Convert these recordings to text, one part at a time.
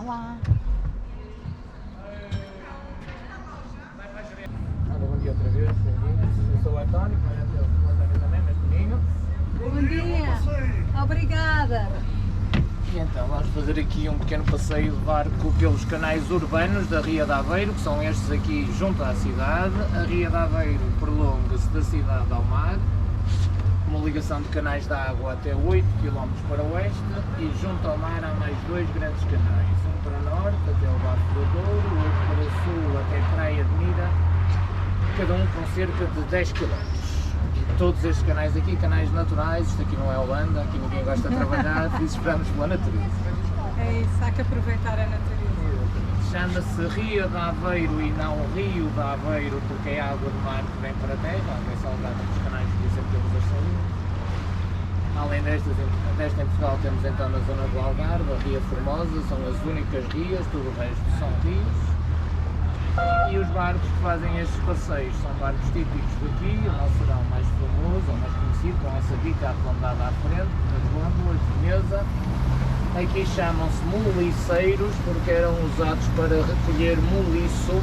Olá. Olha, bom dia outra vez, bem-vindos. Eu sou o António, mas o António também, mas comigo. Bom dia. Obrigada. E então, vamos fazer aqui um pequeno passeio de barco pelos canais urbanos da Ria de Aveiro, que são estes aqui junto à cidade. A Ria de Aveiro prolonga-se da cidade ao mar, uma ligação de canais de água até 8 km para o oeste, e junto ao mar há mais dois grandes canais, um para o norte até o Bafo do Douro, o outro para o sul até Praia de Mira, cada um com cerca de 10 km. E todos estes canais aqui, canais naturais, isto aqui não é Holanda, aqui ninguém gosta de trabalhar, por isso esperamos pela natureza. É isso, há que aproveitar a natureza. Chama-se Ria de Aveiro e não Rio de Aveiro, porque é água do mar que vem para a terra, água é salgada nos canais, por isso é que temos as salinhas. Além desta em Portugal temos então na zona do Algarve, a Ria Formosa, são as únicas rias, tudo o resto são rios. E os barcos que fazem estes passeios são barcos típicos daqui, o nosso serão mais famoso, ou mais conhecido, com essa bica arredondada à frente, nas gôndolas de mesa. Aqui chamam-se muliceiros porque eram usados para recolher muliço,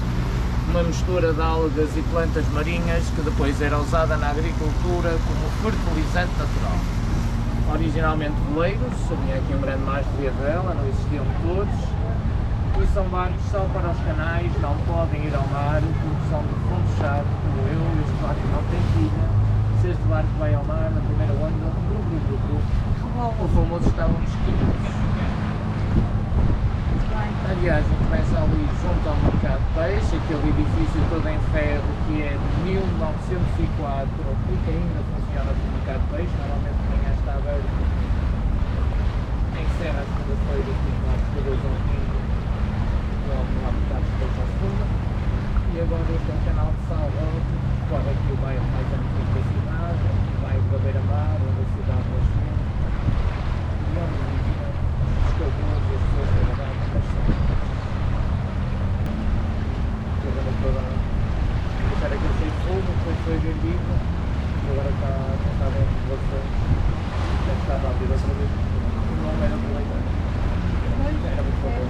uma mistura de algas e plantas marinhas que depois era usada na agricultura como fertilizante natural. Originalmente veleiros, havia aqui um grande mastro de vela, não existiam motores. E são barcos só para os canais, não podem ir ao mar porque são de fundo fechado, como eu, este barco não tem quilha. Se este barco vai ao mar, na primeira onda, o famoso estavam nos quilhos. A viagem começa ali junto ao mercado de peixe, aquele edifício todo em ferro que é de 1904 e que ainda funciona como mercado de peixe, normalmente de manhã está aberto, encerra as segundas-feiras, os pescadores ao domingo. Não há metade de peixe à segunda. E agora este é o canal de Salvador, corre aqui o bairro mais antigo da cidade, o bairro da Beira-Mar, onde a cidade nasceu, e onde viviam os pescadores e as pessoas que trabalhavam nas pescas. A zona toda deixar aquele cheio de fogo, depois foi vendido e agora está em renovações. Deve estar a abrir outra vez, não era aproveitado. Era muito bom.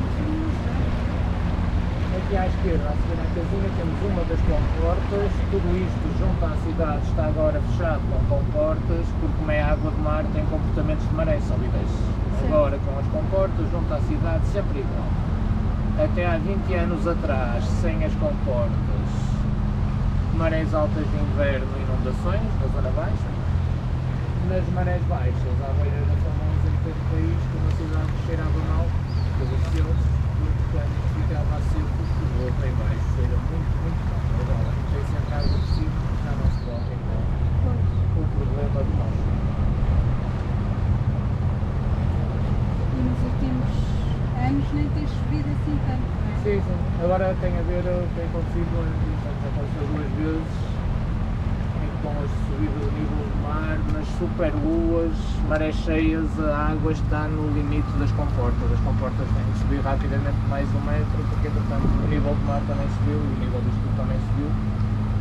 Aqui à esquerda, a seguir na casinha, temos uma das comportas. Tudo isto junto à cidade está agora fechado com comportas, porque como é água de mar tem comportamentos de maré, sobe e desce. Agora com as comportas, junto à cidade, sempre igual. Até há 20 anos atrás, sem as comportas, marés altas de inverno e inundações, na zona baixa. Nas marés baixas, a Aveiro era famosa em todo o país, como a cidade cheirava mal, delicioso, porque quando ficava a seco, o outro em baixo cheira muito mal. Agora, tem sempre água de cima, já não se pode, então, o problema de nós. E nos últimos anos nem tem chovido assim tanto, não é? Sim. Agora tem a ver o que tem acontecido, já aconteceu duas vezes, com a subida do nível do mar, nas superluas, marés cheias, a água está no limite das comportas. As comportas têm de subir rapidamente mais 1 metro, porque entretanto o nível do mar também subiu e o nível do estudo também subiu.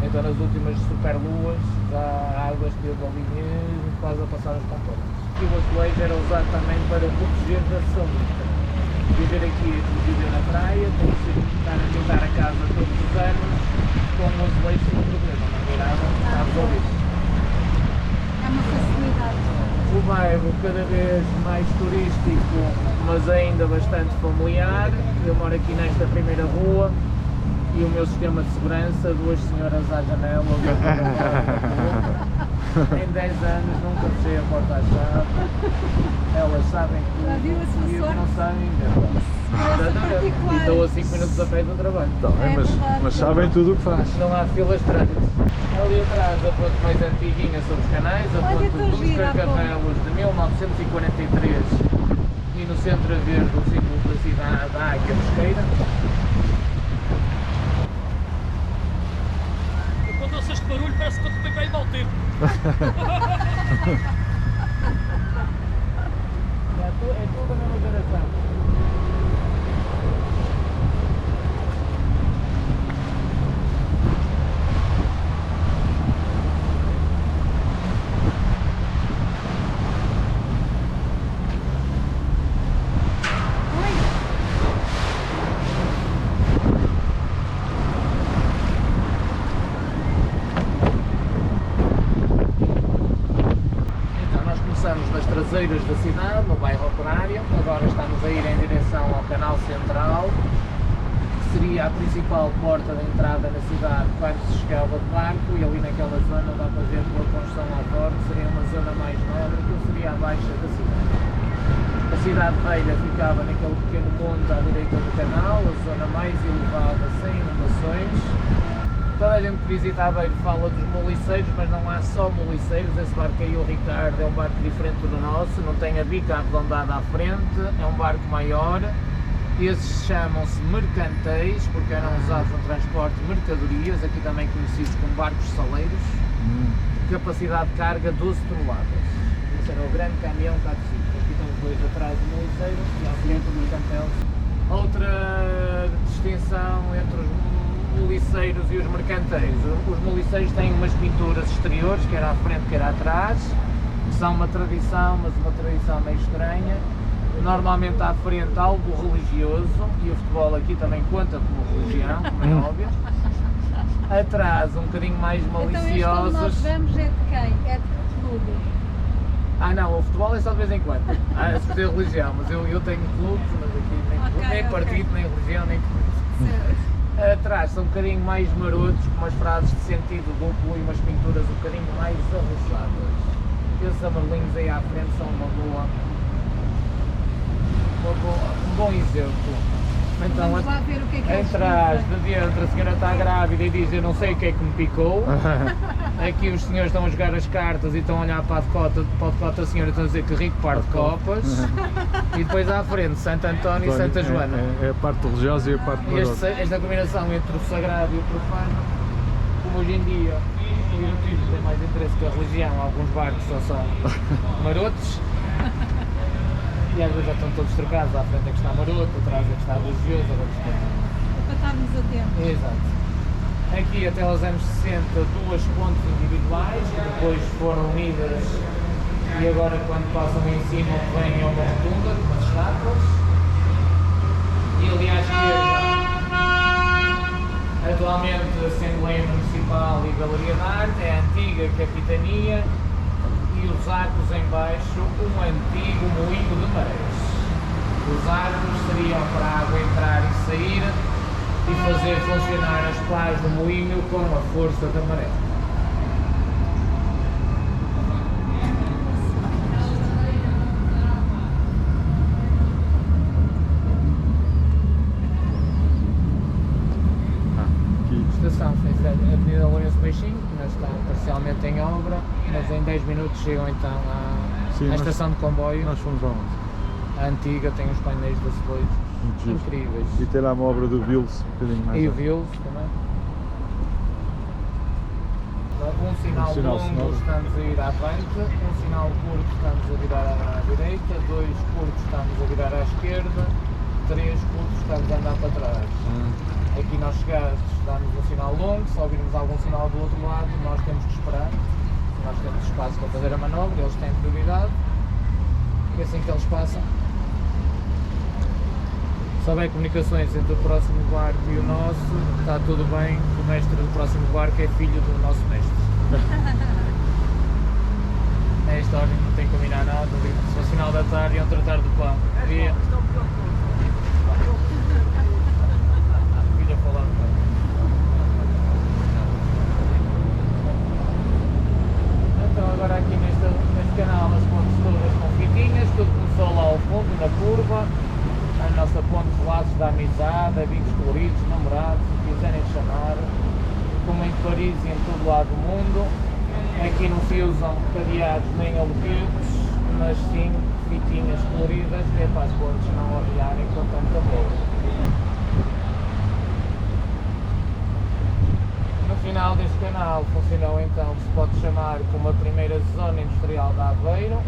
Então nas últimas superluas já a água esteve ali mesmo quase a passar as comportas. E o azulejo era usado também para proteger da salita. Viver aqui é como viver na praia, tem que estar a pintar a casa todos os anos, com o azulejo sem problema, não virava, está resolvido. É uma facilidade. O bairro cada vez mais turístico, mas ainda bastante familiar. Eu moro aqui nesta primeira rua e o meu sistema de segurança, 2 senhoras à janela, em 10 anos nunca fechei a porta à chave. Elas sabem tudo e eu não sabem ainda. E estou a 5 minutos a pé do trabalho. Mas sabem tudo o que faz. Não há filas de trânsito. Ali atrás a ponte mais antiguinha sobre os canais, a ponte dos Carcavelos de 1943, e no centro a ver o símbolo da cidade, da Águia Pesqueira. Quando ouço este barulho parece que estou bem mau tempo. É tudo a mesma geração. ruas traseiras da cidade, no bairro Operário. Agora estamos a ir em direção ao Canal Central, que seria a principal porta de entrada na cidade quando se chegava de barco, e ali naquela zona dá para ver pela construção ao norte, seria uma zona mais nobre, que seria a baixa da cidade. A cidade velha ficava naquele pequeno monte à direita do canal, a zona mais elevada, sem inundações. Toda a gente que visita Aveiro fala dos moliceiros, mas não há só moliceiros. Esse barco aí, o Ricardo, é um barco diferente do nosso, não tem a bica arredondada à frente, é um barco maior. Esses chamam-se mercantéis, porque eram usados no transporte de mercadorias, aqui também conhecidos como barcos saleiros. Capacidade de carga 12 toneladas. Esse era o grande caminhão cá de cima. Aqui estão os dois atrás do moliceiro e à frente o mercantel. Outra distinção entre os moliceiros e os mercantéis. Os moliceiros têm umas pinturas exteriores, quer à frente, quer atrás, que são uma tradição, mas uma tradição meio estranha. Normalmente à frente algo religioso, e o futebol aqui também conta como religião, como é óbvio. Atrás um bocadinho mais Então este maliciosos. onde nós vamos é de quem? É de clube. Ah não, o futebol é só de vez em quando. Se ter religião, mas eu tenho clubes, mas aqui nem partido, nem religião, nem clubes. Certo. Atrás são um bocadinho mais marotos, com umas frases de sentido duplo e umas pinturas um bocadinho mais arrochadas. Esses amarelinhos aí à frente são um bom exemplo. Então, Vamos lá ver o que é que eles atrás dizem. de dentro a senhora está grávida e diz: eu não sei o que é que me picou. Aqui os senhores estão a jogar as cartas e estão a olhar para a decota da senhora e estão a dizer que rico par de copas. E depois à frente Santo António e Santa Joana. É a parte religiosa e a parte marota. Esta combinação entre o sagrado e o profano, como hoje em dia o erotismo tem mais interesse que a religião, alguns barcos só são marotos. E às vezes já estão todos trocados, à frente é que está maroto, atrás é que está religioso, agora está. É para estarmos atentos. Exato. Aqui até aos anos 60 duas pontes individuais, que depois foram unidas, e agora quando passam em cima vem a uma rotunda, com as estátuas. E ali à esquerda, atualmente Assembleia Municipal e Galeria de Arte, é a antiga capitania. E os arcos em baixo, um antigo moinho de marés. Os arcos seriam para a água entrar e sair e fazer funcionar as pás do moinho com a força da maré. Aqui. Estação Avenida Lourenço Peixinho, que ainda está parcialmente em obra, mas em 10 minutos chegam então à estação de comboio. Nós fomos aonde? A antiga tem os painéis de azulejos Muito giro. incríveis. E tem lá uma obra do Vils, um bocadinho mais. E o Vils também. Um sinal sinal longo sonoro. estamos a ir à frente, um sinal curto estamos a virar à direita, dois curtos estamos a virar à esquerda, três curtos estamos a andar para trás. Aqui nós chegados damos um sinal longo, se ouvirmos algum sinal do outro lado nós temos que esperar, nós temos espaço para fazer a manobra, eles têm prioridade e assim que eles passam. Se houver comunicações entre o próximo barco e o nosso, está tudo bem, o mestre do próximo barco é filho do nosso mestre. É a história, não tem que combinar nada, se fosse final da tarde iam tratar do pão. Filha falar do pão. Então agora aqui neste canal as pontes todas com fitinhas, tudo começou lá ao fundo, na curva. A nossa ponte de laços da amizade, amigos coloridos, namorados, o que quiserem chamar, como em Paris e em todo lado do mundo. Aqui não se usam cadeados nem aletetes, mas sim fitinhas coloridas, que é para as pontes não arriarem com tanta bola. No final deste canal funcionou então o que se pode chamar como a primeira zona industrial de Aveiro,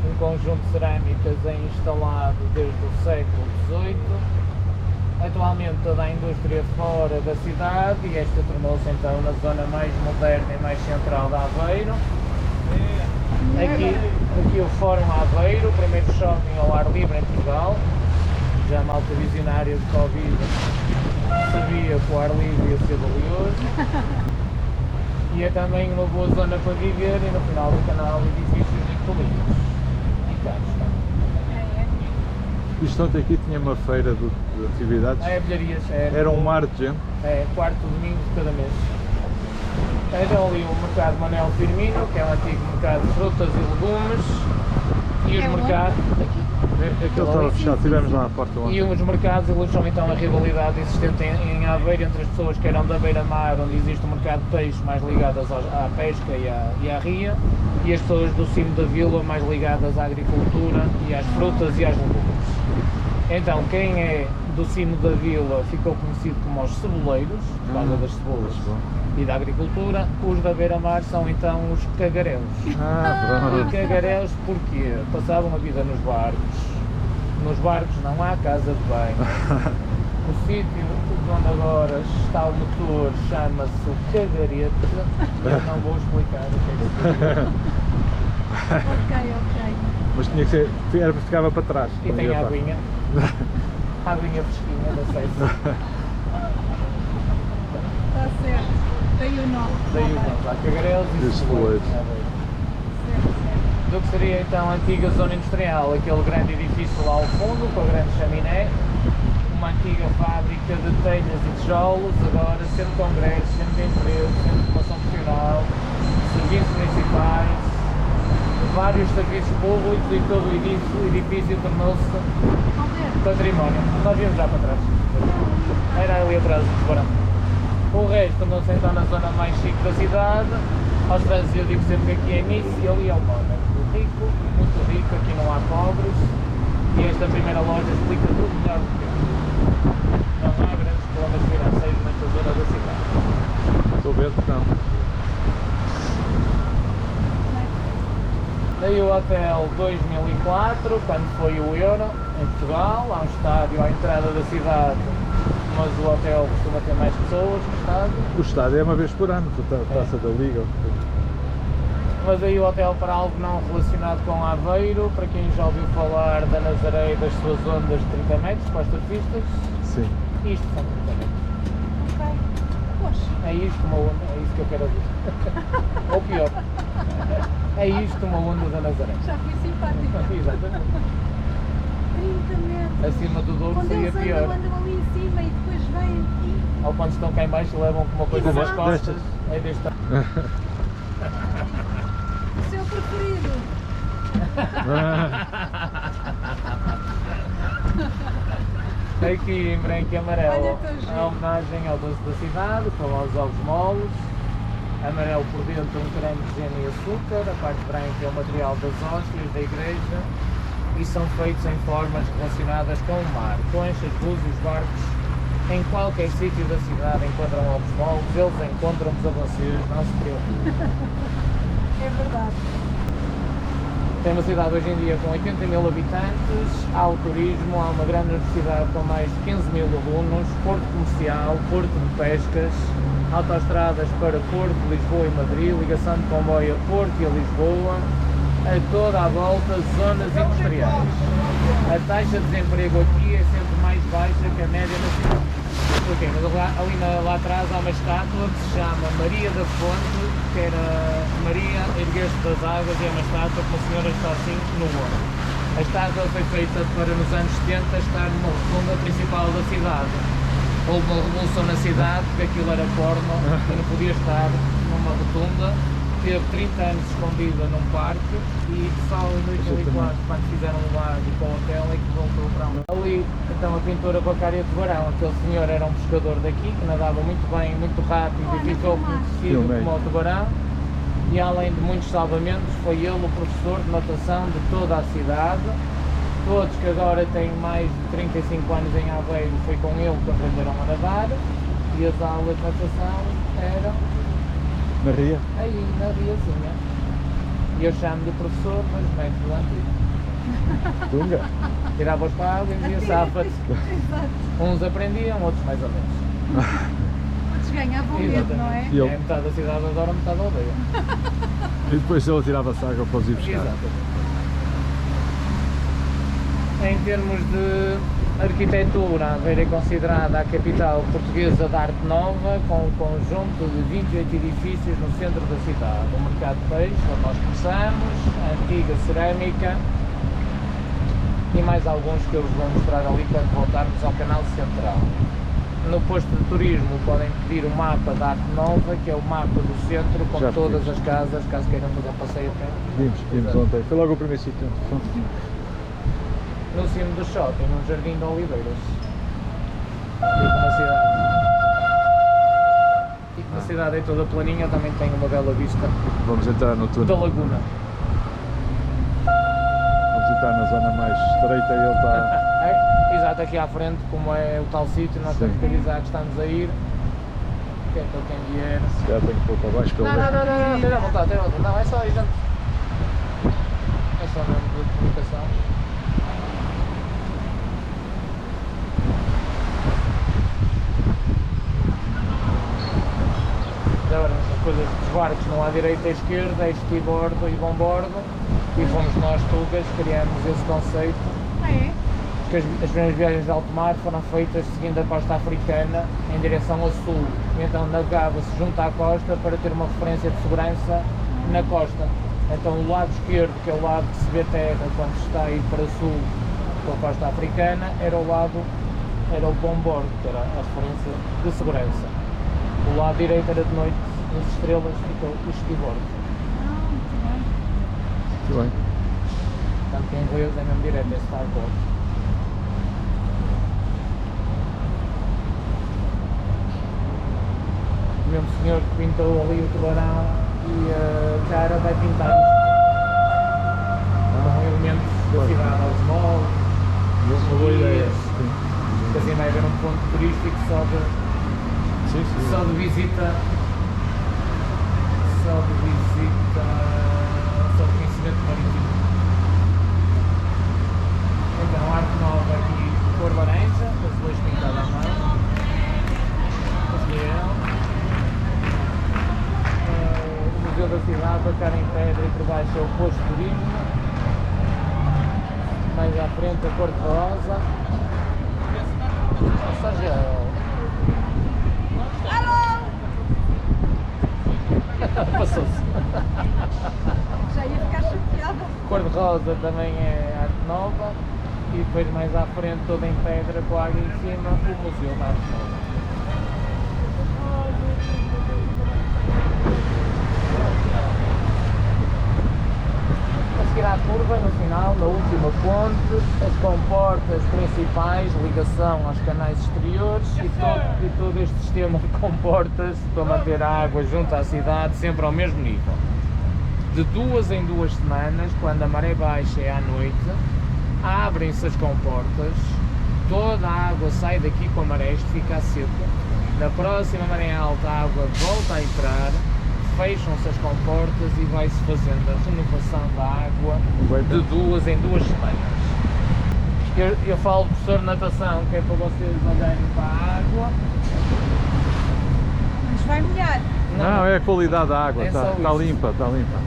um conjunto de cerâmicas instalado desde o século XVIII. Atualmente toda a indústria fora da cidade e esta tornou-se então na zona mais moderna e mais central de Aveiro. Aqui o Fórum Aveiro, o primeiro shopping ao ar livre em Portugal. Já a malta visionária de Covid sabia que o ar livre ia ser valioso. E é também uma boa zona para viver e no final do canal edifícios muito bonitos. Isto ontem aqui tinha uma feira de atividades. É bilharias. Era um mar de gente. É, quarto domingo de cada mês. Era ali o mercado Manuel Firmino, que é um antigo mercado de frutas e legumes. E os É onde? mercados. Aqui. Aquele estava fechado, estivemos lá à porta ontem. E os mercados ilustram então a rivalidade existente em Aveiro entre as pessoas que eram da beira-mar, onde existe o mercado de peixe, mais ligadas à pesca e à ria, e as pessoas do cimo da vila, mais ligadas à agricultura e às frutas e às legumes. Então, quem é do cimo da vila ficou conhecido como os ceboleiros, por causa das cebolas e da agricultura. Os da beira-mar são então os cagareus. Ah, E pronto. cagareus porquê? Passavam a vida nos barcos. Nos barcos não há casa de banho. O sítio onde agora está o motor chama-se o cagarete. Eu não vou explicar o que é que Ok. Mas tinha que ser, ficava para trás. E para tem ir a à parte. aguinha. A aguinha fresquinha da Ceissa. Está certo. Tem o nome. Daí os nomes. Há cagareus E e os ceboleiros. ceboleiros. Certo. Do que seria então a antiga zona industrial, aquele grande edifício lá ao fundo, com a grande chaminé, uma antiga fábrica de telhas e tijolos, agora centro de congressos, centro de emprego, centro de formação profissional, serviços municipais, vários serviços públicos e todo o edifício tornou-se Alberto. património. Nós vimos já para trás. Era ali atrás do Tubarão. O resto tornou-se então na zona mais chique da cidade. Aos franceses eu digo sempre que aqui é Nice e ali é o Mónaco. Rico, muito rico, aqui não há pobres. E esta primeira loja explica tudo melhor do que eu. Não há grandes problemas financeiros nesta zona da cidade. Estou vendo que não. Daí o hotel 2004, quando foi o Euro, em Portugal, há um estádio à entrada da cidade, mas o hotel costuma ter mais pessoas no estádio. O estádio é uma vez por ano, a taça da Liga. Mas aí o hotel para algo não relacionado com Aveiro, para quem já ouviu falar da Nazaré e das suas ondas de 30 metros para os surfistas, Sim. isto são 30 metros. Ok. Poxa. É isto uma onda, é isso que eu quero ouvir. Ou pior, é isto uma onda da Nazaré. Já fui simpática. Exatamente. 30 metros. Acima do Douro Quando seria eles pior. andam ali em cima e depois vêm aqui. Ou quando estão cá em baixo e levam com uma coisa nas Exato. costas, é deste O seu preferido. Aqui em branco e amarelo, Olha, tão giro. a homenagem ao doce da cidade, com os ovos moles. Amarelo por dentro um creme de gema e açúcar, a parte branca é o material das hóstias da igreja e são feitos em formas relacionadas com o mar. Conchas, búzios, barcos, em qualquer sítio da cidade encontram ovos moles, eles encontram-nos a vocês, não se preocupem. É verdade. Tem uma cidade hoje em dia com 80 mil habitantes, há o turismo, há uma grande universidade com mais de 15 mil alunos, porto comercial, porto de pescas, autoestradas para Porto, Lisboa e Madrid, ligação de comboio a Porto e a Lisboa, a toda a volta zonas industriais. A taxa de desemprego aqui é sempre mais baixa que a média nacional. Porquê? Mas lá atrás há uma estátua que se chama Maria da Fonte, que era Maria erguer-se das águas, e é uma estátua que uma senhora está assim no ouro. A estátua foi feita para nos anos 70 estar numa rotunda principal da cidade. Houve uma revolução na cidade, porque aquilo era porno, e não podia estar numa rotunda. Teve 30 anos escondida num parque e só em 2004, quando fizeram um lago com o hotel, é que voltou para lá. Ali, então, a pintura com a cara de tubarão. Aquele senhor era um pescador daqui, que nadava muito bem, muito rápido e ficou conhecido como o tubarão. E além de muitos salvamentos, foi ele o professor de natação de toda a cidade. Todos que agora têm mais de 35 anos em Aveiro, foi com ele que aprenderam a nadar. E as aulas de natação eram Na ria? aí na riazinha. E eu chamo-lhe professor, mas método antigo. Tunga? Tirava os pagos e dizia safa-te. Exato. Uns aprendiam, outros mais ou menos. Todos ganhavam medo, não é? E ele? É metade da cidade adora, metade odeia. E depois ele tirava-se água para os ir buscar. Exatamente. Em termos de arquitetura, Aveiro é considerada a capital portuguesa de arte nova, com um conjunto de 28 edifícios no centro da cidade. O mercado de peixe, onde nós começamos, a antiga cerâmica, e mais alguns que eu vos vou mostrar ali quando voltarmos ao canal central. No posto de turismo podem pedir o mapa da Arte Nova, que é o mapa do centro, com Já todas pedimos. as casas, caso queiram fazer um passeio a pé. Pedimos Exato. ontem. Foi logo o primeiro sítio onde fomos. No cimo do shopping, no Jardim de Oliveiras. E como a cidade. E como a cidade é toda planinha, também tem uma bela vista Vamos entrar no da túnel. laguna. Vamos entrar na zona mais estreita e ele está. Exato, aqui à frente, como é o tal sítio, nós Sim. temos que avisar que estamos a ir. Que é para quem vier. Já tenho que pôr para baixo para Não, ele não, ver. não, não, esteja à vontade, esteja à vontade. Não, é só, gente. É só mesmo de comunicação. Agora, as coisas dos barcos, não há direita e esquerda, é estibordo e bombordo. E fomos nós, tugas, criamos esse conceito. Ah, é? Que as primeiras viagens de alto mar foram feitas seguindo a costa africana em direção ao sul. E então navegava-se junto à costa para ter uma referência de segurança na costa. Então o lado esquerdo, que é o lado que se vê terra quando se está a ir para sul pela costa africana, era o bombordo, que era a referência de segurança. O lado direito era de noite, nas estrelas, ficou o estibordo. Ah, muito bem. Muito bem. Portanto, em inglês é mesmo direto, é starboard. O mesmo senhor que pintou ali o tubarão e a cara vai pintar com elementos da cidade, aos moldes, Uma boa ideia. que Sim. assim vai haver um ponto turístico só de visita, só de conhecimento marítimo. Então, arte nova aqui, cor laranja, azulejo pintado à mão, Gabriel. O Museu da Cidade, a cara em pedra e por baixo é o posto de turismo. Mais à frente a cor de rosa. Passagel. Passou-se. Já ia ficar chateada. Cor de rosa também é arte nova. E depois mais à frente, toda em pedra, com a água em cima, o Museu da Arte Nova. A seguir à curva, no final, na última ponte, as comportas principais, ligação aos canais exteriores e todo este sistema de comportas para manter a água junto à cidade sempre ao mesmo nível. De 2 em 2 semanas, quando a maré baixa é à noite, abrem-se as comportas, toda a água sai daqui com a maré, isto fica seco. Na próxima maré alta a água volta a entrar, fecham-se as comportas e vai-se fazendo a renovação da água de 2 em 2 semanas. Eu falo professor de natação, que é para vocês olharem para a água. Mas vai molhar. Não, é a qualidade da água, É está só tá isso. limpa, está limpa.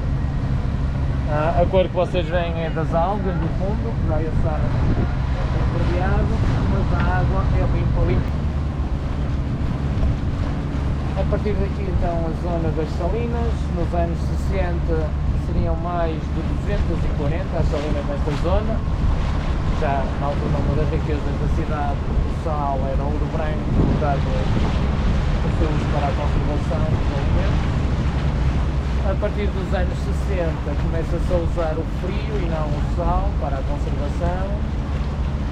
A cor que vocês veem é das algas do fundo, que vai assar impermeado, mas a água é limpa. A partir daqui então a zona das salinas, nos anos 60 seriam mais de 240 as salinas nesta zona. Já na altura uma das riquezas da cidade, o sal era ouro branco, dado o seu uso para a conservação dos alimentos. A partir dos anos 60 começa-se a usar o frio e não o sal para a conservação.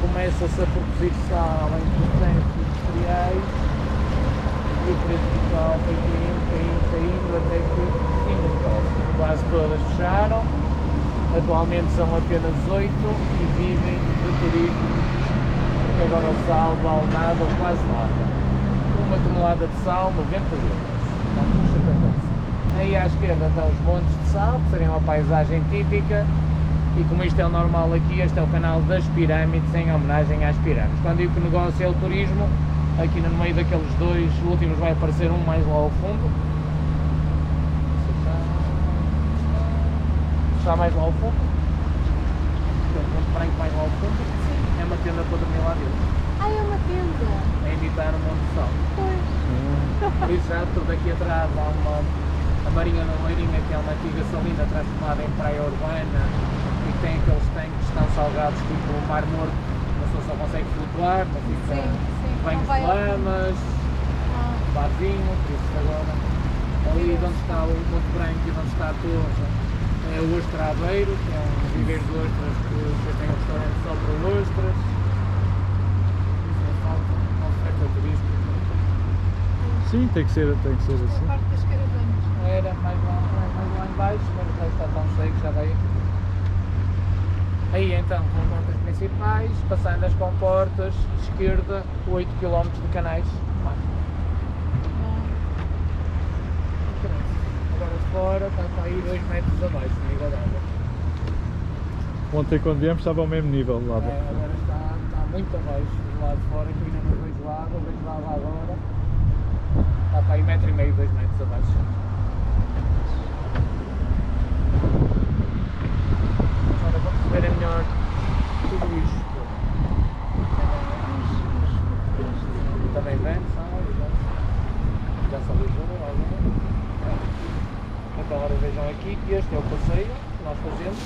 Começa-se a produzir sal em processos industriais e o preço do sal foi caindo até que quase todas fecharam. Atualmente são apenas 8 e vivem de turismo, porque agora o sal vale nada ou quase nada. Uma tonelada de sal, 90 euros. Não custa tanto. Aí à esquerda estão os montes de sal, que seriam a paisagem típica, e como isto é o normal aqui, este é o canal das pirâmides, em homenagem às pirâmides. Quando digo que o negócio é o turismo, aqui no meio daqueles dois últimos vai aparecer um mais lá ao fundo. Está mais lá ao fundo. Tem um branco mais lá ao fundo. É uma tenda para dormir lá dentro. Ah, é uma tenda. É imitar o Monte de Sal. Pois. Por isso já tudo aqui atrás há a Marinha na Loirinha, que é uma antiga salina transformada em praia urbana e que tem aqueles tanques que estão salgados tipo o Mar Morto, a pessoa só consegue flutuar, não fica Sim, banhos não vai de ao lamas, Ah, barzinho, por isso agora ali de onde está o Monte Branco e de onde está a torre é o Ostra Aveiro, que é um viveiro de ostras que depois tem um restaurante só para ostras. Isso é falta, uma oferta turística. Sim, tem que ser a assim. parte das caravanas. Era mais lá em baixo, mas já está tão cheio que já vai aqui. Aí então, comportas principais, passando as comportas, de esquerda, 8 km de canais. Agora de fora está para aí 2 metros abaixo, no nível da água. Ontem quando viemos estava ao mesmo nível lá. Agora está muito abaixo do lado de fora, que eu ainda não vejo água, vejo água agora. Está para aí 1,5 metro, 2 metros abaixo. Agora vamos ver melhor tudo isto. Também vem, já se alisou, olha. Então agora vejam aqui, este é o passeio que nós fazemos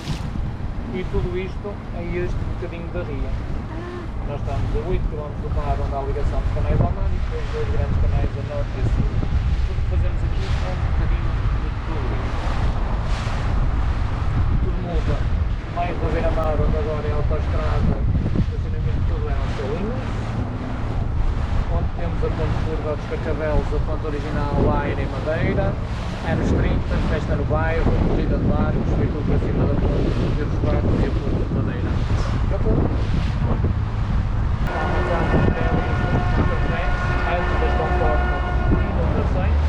e tudo isto é este bocadinho da ria. Nós estamos a 8 km do mar onde há a ligação dos canais ao mar e depois 2 grandes canais a norte e a sul. Tudo que fazemos aqui é um bocadinho de tudo isto. Tudo muda. Mais da beira-mar, onde agora é a autoestrada, o estacionamento tudo é aos Salinhos. Onde temos a Ponte Curva dos Carcavelos, a ponte original lá em Madeira. Anos 30, festa no bairro, corrida de largos, foi tudo para cima da ponte, ver os barcos e a ponte de Madeira. Já tudo. Antes das comportas e inundações.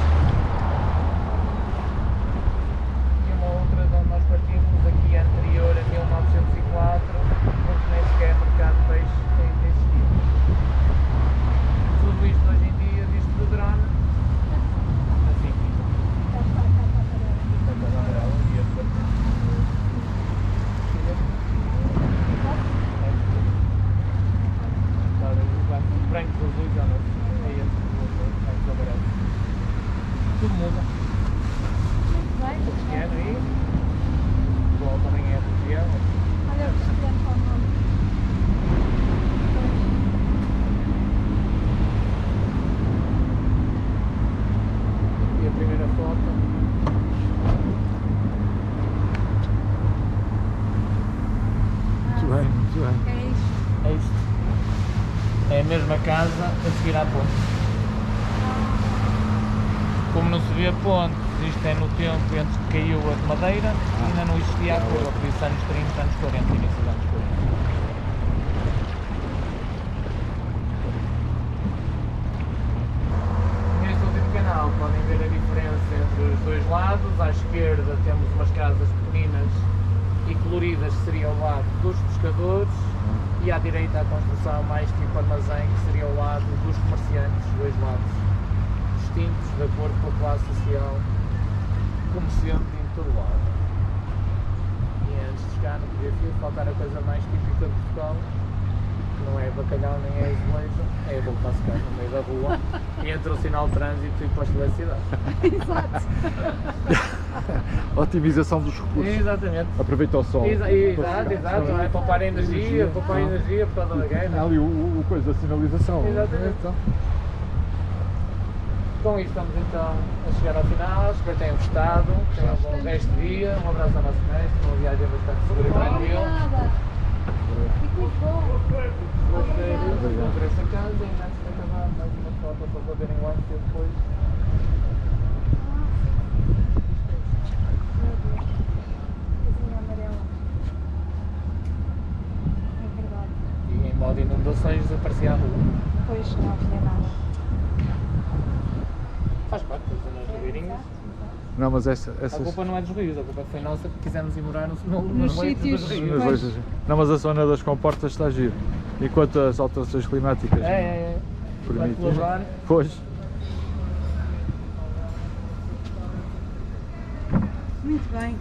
E uma outra de onde nós partimos aqui anterior a 1904, onde nem sequer mercado de peixe tem existido. Tudo isto hoje em dia, visto de drone, assim fica. Brancos, azuis, já não é esse, brancos, amarelos. Tudo muda. Muito bem. Cristiano aí, o futebol também é região. Olha o Cristiano Ronaldo. E a primeira foto. Muito bem, muito bem. É isto. É isto. É a mesma casa a seguir à ponte. Como não se vê a ponte, isto é no tempo entre que caiu a de Madeira, ainda não existia a curva, por isso anos 30, anos 40, início dos anos 40. Neste último canal podem ver a diferença entre os dois lados. À esquerda temos umas casas pequeninas e coloridas, que seria o lado dos pescadores, e à direita a construção mais tipo armazém, que seria o lado dos comerciantes, dois lados distintos de acordo com a classe social, como sempre em todo lado. E antes de chegar no fotografia, faltar a coisa mais típica de Portugal, que não é bacalhau nem é azulejo, é a voltar a secar no meio da rua, entre o sinal de trânsito e o posto de eletricidade. Exato. Otimização dos recursos. Exatamente. Aproveita o sol. Exato. É poupar energia por causa da guerra. Ali o coisa da sinalização. Exatamente. Então, Com isto estamos então a chegar ao final, espero que tenham gostado, tenham um bom resto de dia, um abraço ao nosso mestre, uma viagem bastante segura e tranquila. Obrigada. Fico muito bom. Gostei de essa casa e antes de acabar mais uma foto para verem o antes e o depois. Casinha amarela. É verdade. E em modo de inundações desaparecia a rua. Pois não havia nada. Faz parte das zonas ribeirinhas. não, mas A essas. culpa não é dos rios, a culpa foi nossa porque quisemos ir morar nos Nos leitos sítios. dos Nas rios. Pois. lojas. Não, mas a zona das comportas está giro. Enquanto as alterações climáticas É. Vai permitem. colaborar. Pois. Muito bem.